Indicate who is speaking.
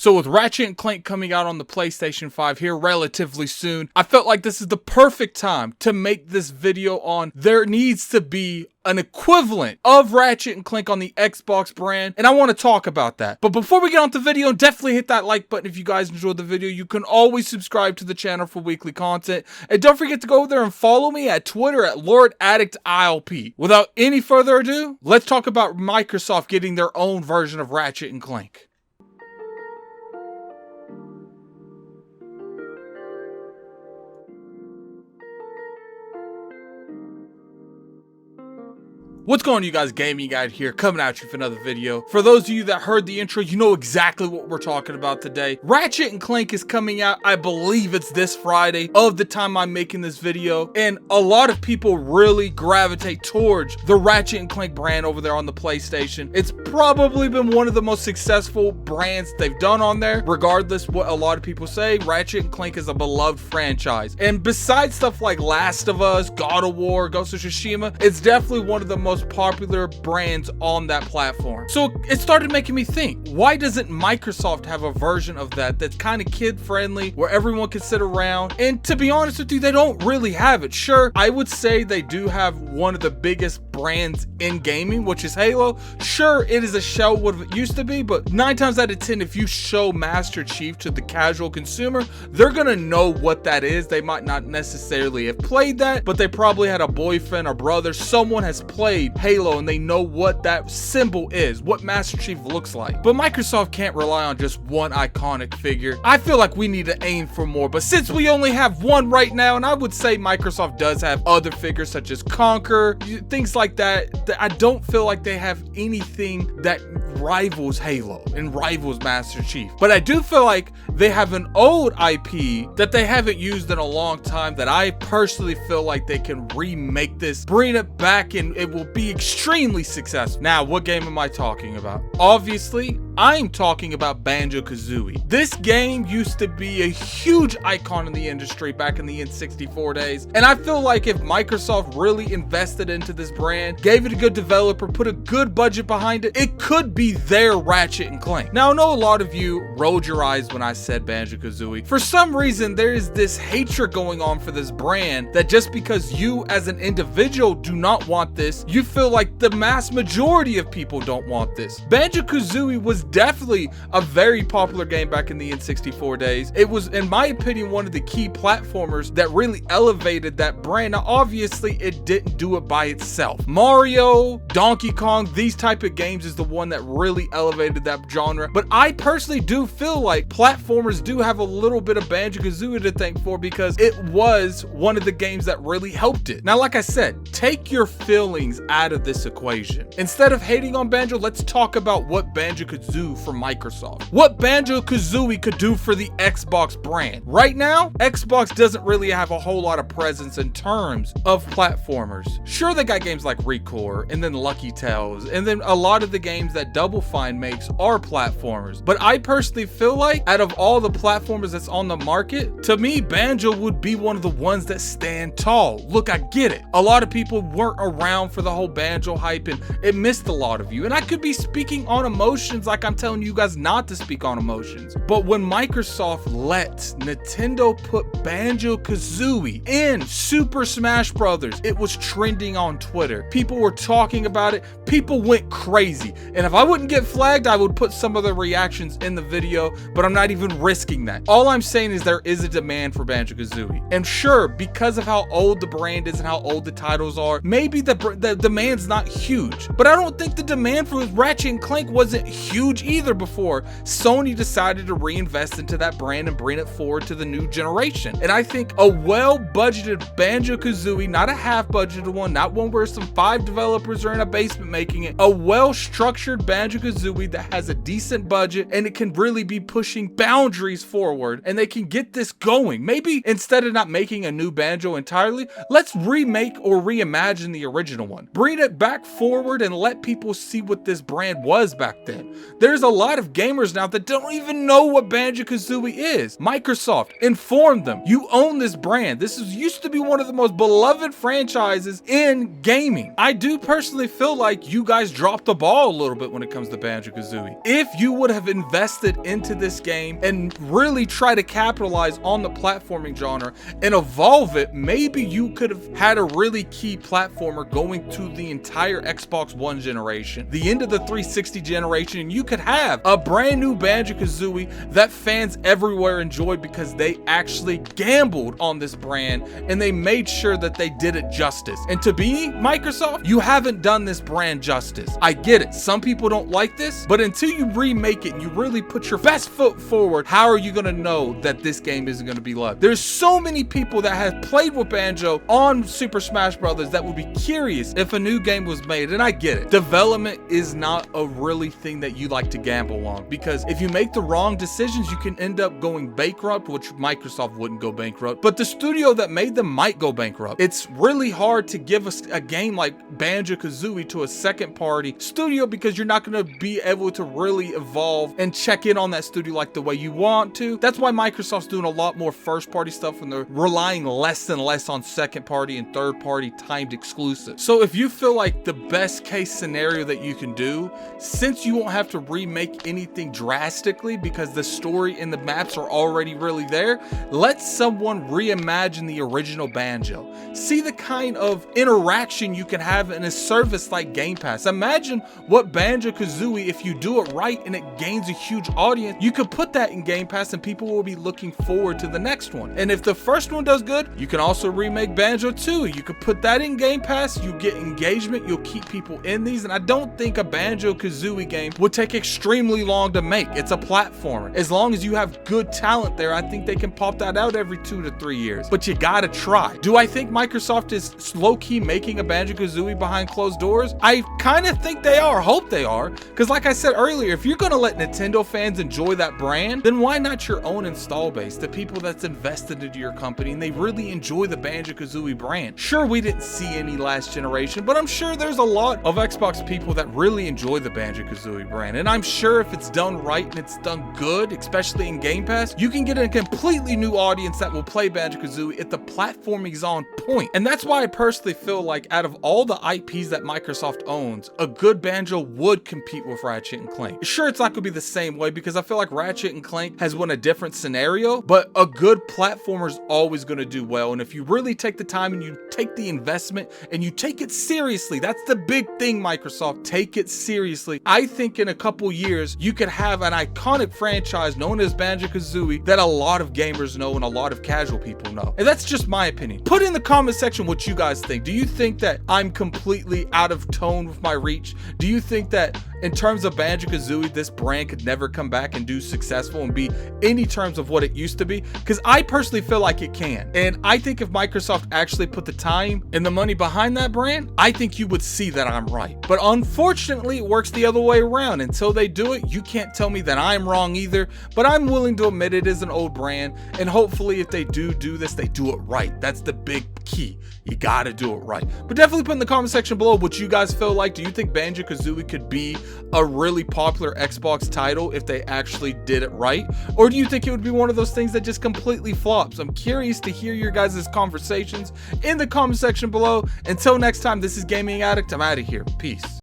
Speaker 1: So with Ratchet and Clank coming out on the PlayStation 5 here relatively soon, I felt like this is the perfect time to make this video on there needs to be an equivalent of Ratchet and Clank on the Xbox brand, and I want to talk about that. But before we get on to the video, definitely hit that like button if you guys enjoyed the video. You can always subscribe to the channel for weekly content, and don't forget to go over there and follow me at Twitter at LordAddictILP. Without any further ado, let's talk about Microsoft getting their own version of Ratchet and Clank. What's going on, you guys? Gaming Guide here, coming at you for another video. For those of you that heard the intro, you know exactly what we're talking about today. Ratchet and Clank is coming out, I believe it's this Friday of the time I'm making this video, and a lot of people really gravitate towards the Ratchet and Clank brand over there on the PlayStation. It's probably been one of the most successful brands they've done on there. Regardless what a lot of people say, Ratchet and Clank is a beloved franchise. And besides stuff like Last of Us, God of War, Ghost of Tsushima, it's definitely one of the most popular brands on that platform. So it started making me think, why doesn't Microsoft have a version of that that's kind of kid friendly, where everyone can sit around? And to be honest with you, they don't really have it. Sure, I would say they do have one of the biggest brands in gaming, which is Halo. Sure, it is a shell what it used to be, but 9 times out of 10, if you show Master Chief to the casual consumer, they're gonna know what that is. They might not necessarily have played that, but they probably had a boyfriend or brother, someone has played Halo and they know what that symbol is, what Master Chief looks like. But Microsoft can't rely on just one iconic figure. I feel like we need to aim for more, but since we only have one right now, and I would say Microsoft does have other figures such as Conquer, things like that, I don't feel like they have anything that rivals Halo and rivals Master Chief. But I do feel like they have an old IP that they haven't used in a long time that I personally feel like they can remake this, bring it back, and it will be extremely successful. Now, what game am I talking about? Obviously, I'm talking about BanjoKazooie. This game used to be a huge icon in the industry back in the N64 days, and I feel like if Microsoft really invested into this brand, gave it a good developer, put a good budget behind it, it could be their Ratchet and Clank. Now, I know a lot of you rolled your eyes when I said BanjoKazooie. For some reason, there is this hatred going on for this brand that just because you as an individual do not want this, you feel like the mass majority of people don't want this. BanjoKazooie was definitely a very popular game back in the N64 days. It was, in my opinion, one of the key platformers that really elevated that brand. Now, obviously, it didn't do it by itself. Mario, Donkey Kong, these type of games is the one that really elevated that genre. But I personally do feel like platformers do have a little bit of BanjoKazooie to thank for, because it was one of the games that really helped it. Now, like I said, take your feelings out of this equation. Instead of hating on Banjo, let's talk about what Banjo could do for Microsoft. What BanjoKazooie could do for the Xbox brand. Right now, Xbox doesn't really have a whole lot of presence in terms of platformers. Sure, they got games like Recore and then Lucky Tales, and then a lot of the games that Double Fine makes are platformers. But I personally feel like out of all the platformers that's on the market, to me, Banjo would be one of the ones that stand tall. Look, I get it. A lot of people weren't around for the whole Banjo hype, and it missed a lot of you. And I could be speaking on emotions like I'm telling you guys not to speak on emotions. But when Microsoft let Nintendo put BanjoKazooie in Super Smash Brothers, it was trending on Twitter. People were talking about it. People went crazy. And if I wouldn't get flagged, I would put some of the reactions in the video, but I'm not even risking that. All I'm saying is there is a demand for BanjoKazooie. And sure, because of how old the brand is and how old the titles are, maybe the demand's not huge. But I don't think the demand for Ratchet and Clank wasn't huge either before Sony decided to reinvest into that brand and bring it forward to the new generation. And I think a well-budgeted BanjoKazooie, not a half-budgeted one, not one where some 5 developers are in a basement making it, a well-structured BanjoKazooie that has a decent budget and it can really be pushing boundaries forward, and they can get this going. Maybe instead of not making a new Banjo entirely, let's remake or reimagine the original one. Bring it back forward and let people see what this brand was back then. There's a lot of gamers now that don't even know what BanjoKazooie is. Microsoft, inform them. You own this brand. This used to be one of the most beloved franchises in gaming. I do personally feel like you guys dropped the ball a little bit when it comes to Banjo-Kazooie. If you would have invested into this game and really try to capitalize on the platforming genre and evolve it, maybe you could have had a really key platformer going to the entire Xbox One generation, the end of the 360 generation, and you could have a brand new Banjo-Kazooie that fans everywhere enjoyed because they actually gambled on this brand and they made sure that they did it justice. And to be Microsoft, you haven't done this brand justice. I get it. Some people don't like this, but until you remake it and you really put your best foot forward, how are you going to know that this game isn't going to be loved? There's so many people that have played with Banjo on Super Smash Brothers that would be curious if a new game was made, and I get it. Development is not a really thing that you like to gamble on, because if you make the wrong decisions, you can end up going bankrupt, which Microsoft wouldn't go bankrupt, but the studio that made them might go bankrupt. It's really hard to give us a game like Banjo-Kazooie to a second party studio because you're not going to be able to really evolve and check in on that studio like the way you want to. That's why Microsoft's doing a lot more first party stuff and they're relying less and less on second party and third party timed exclusives. So if you feel like the best case scenario that you can do, since you won't have to remake anything drastically because the story and the maps are already really there, let someone reimagine the original Banjo. See the kind of interaction you can have in a service like Game Pass. Imagine what Banjo-Kazooie, if you do it right and it gains a huge audience, you could put that in Game Pass and people will be looking forward to the next one. And if the first one does good, you can also remake Banjo 2. You could put that in Game Pass, you get engagement, you'll keep people in these, and I don't think a Banjo-Kazooie game would take extremely long to make. It's a platformer. As long as you have good talent there, I think they can pop that out every 2 to 3 years, but you gotta try. Do I think Microsoft is low-key making a Banjo-Kazooie behind closed doors? I kind of think they are, hope they are, because like I said earlier, if you're gonna let Nintendo fans enjoy that brand, then why not your own install base, the people that's invested into your company and they really enjoy the Banjo-Kazooie brand? Sure, we didn't see any last generation, but I'm sure there's a lot of Xbox people that really enjoy the Banjo-Kazooie brand, and I'm sure if it's done right and it's done good, especially in Game Pass, you can get a completely new audience that will play Banjo-Kazooie if the platforming is on point. And that's why I personally feel like out of all the IPs that Microsoft owns, a good Banjo would compete with Ratchet and Clank. Sure, it's not gonna be the same way because I feel like Ratchet and Clank has won a different scenario, but a good platformer is always gonna do well. And if you really take the time and you take the investment and you take it seriously, that's the big thing, Microsoft, take it seriously. I think in a couple years, you could have an iconic franchise known as Banjo-Kazooie that a lot of gamers know and a lot of casual people know. And that's just my opinion. Put in the comment section what you guys think. Do you think that I'm completely out of tone with my reach? Do you think that in terms of Banjo-Kazooie, this brand could never come back and do successful and be any terms of what it used to be? Because I personally feel like it can. And I think if Microsoft actually put the time and the money behind that brand, I think you would see that I'm right. But unfortunately, it works the other way around. Until they do it, you can't tell me that I'm wrong either. But I'm willing to admit it is an old brand. And hopefully if they do this, they do it right. That's the big key. You gotta do it right. But definitely put in the comment section below what you guys feel like. Do you think Banjo-Kazooie could be a really popular Xbox title if they actually did it right? Or do you think it would be one of those things that just completely flops? I'm curious to hear your guys' conversations in the comment section below. Until next time, this is Gaming Addict. I'm out of here. Peace.